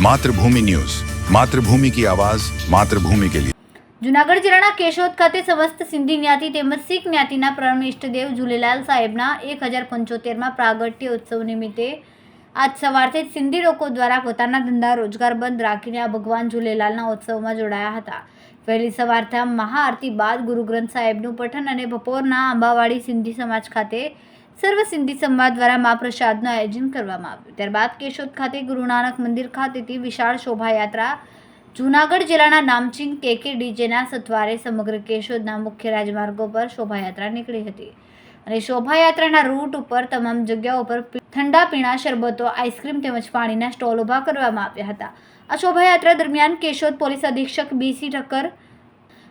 मातृभूमि न्यूज, मातृभूमि की आवाज, मातृभूमि के लिए। જૂનાગઢ જિલ્લાના કેશોદ ખાતે સમસ્ત સિંધી જ્ઞાતિ તેમજ શીખ જ્ઞાતિના પરમ ઇષ્ટદેવ ઝૂલેલાલ સાહેબના 1075માં પ્રાગટ્ય ઉત્સવ નિમિત્તે આજ સવારથી જ સિંધી લોકો દ્વારા પોતાના ધંધા રોજગાર બંધ રાખીને આ ભગવાન ઝૂલેલાલના ઉત્સવમાં જોડાયા હતા। વહેલી સવારથી મહાઆરતી બાદ ગુરુ ગ્રંથ સાહેબનું પઠન અને બપોરના આંબાવાડી સિંધી સમાજ ખાતે સર્વ સિંધી સમાજ દ્વારા મહાપ્રસાદનું આયોજન કરવામાં આવ્યું। ત્યારબાદ કેશોદ ખાતે ગુરુ નાનક મંદિર ખાતેથી વિશાળ શોભાયાત્રા જૂનાગઢ જિલ્લાના નામચીન કેકે ડીજેના સથવારે સમગ્ર કેશોદના મુખ્ય રાજમાર્ગો પર શોભાયાત્રા નીકળી હતી અને શોભાયાત્રાના રૂટ ઉપર તમામ જગ્યાઓ પર ઠંડા પીણા, શરબતો, આઈસ્ક્રીમ તેમજ પાણીના સ્ટોલ ઊભા કરવામાં આવ્યા હતા। આ શોભાયાત્રા દરમિયાન કેશોદ પોલીસ અધિક્ષક બીસી ઠક્કર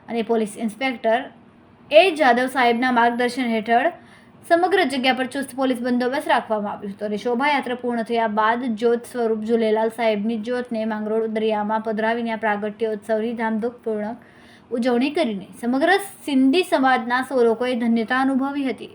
અને પોલીસ ઇન્સ્પેક્ટર એ જાદવ સાહેબના માર્ગદર્શન હેઠળ સમગ્ર જગ્યા પર ચુસ્ત પોલીસ બંદોબસ્ત રાખવામાં આવ્યો હતો અને શોભાયાત્રા પૂર્ણ થયા બાદ જ્યોત સ્વરૂપ ઝૂલેલાલ સાહેબની જ્યોતને માંગરોળ દરિયામાં પધરાવીને આ પ્રાગટ્ય ઉત્સવની ધામધૂમપૂર્વક ઉજવણી કરીને સમગ્ર સિંધી સમાજના સૌ લોકોએ ધન્યતા અનુભવી હતી।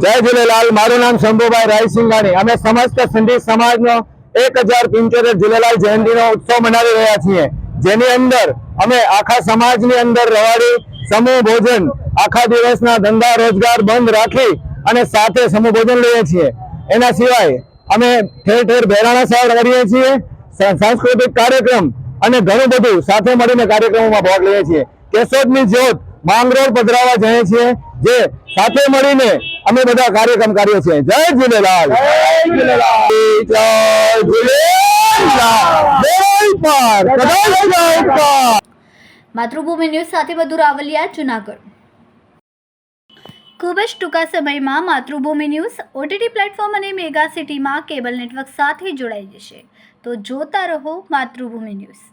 जय झूलेलाल। मारू नाम शंभुभाई रायसिंगाणी। अमे समस्त सिंधी समाजनो 1075 झूलेलाल जयंतीनो उत्सव मनावी रह्या छीए, जेनी अंदर अमे आखा समाजनी अंदर रवाड़ी समूह भोजन आखा दिवसना धंधा रोजगार बंद राखी अने साथे समूह भोजन लईए छीए। एना सिवाय अमे ठेर ठेर बहेराणा साहेब करीए छीए, सांस्कृतिक कार्यक्रम अने घणुं बधुं साथे मळीने कार्यक्रमोमां भाग लईए छीए। केशोदनी ज्योत માંગરોળ પધરાવા જઈએ છીએ, જે સાથે મળીને અમે બધા કાર્યક્રમ કરીએ છીએ। જય झूलेलाल, जय झूलेलाल, जय झूलेलाल, जय पार, जय पार। માતૃભૂમિ ન્યૂઝ સાથે વધુ રાવલિયા, જૂનાગઢ। ખૂબ જ ટૂંકા સમયમાં માતૃભૂમિ ન્યૂઝ ઓટીટી પ્લેટફોર્મ અને મેગા સિટીમાં કેબલ નેટવર્ક સાથે જોડાઈ જશે, તો જોતા રહો માતૃભૂમિ ન્યૂઝ।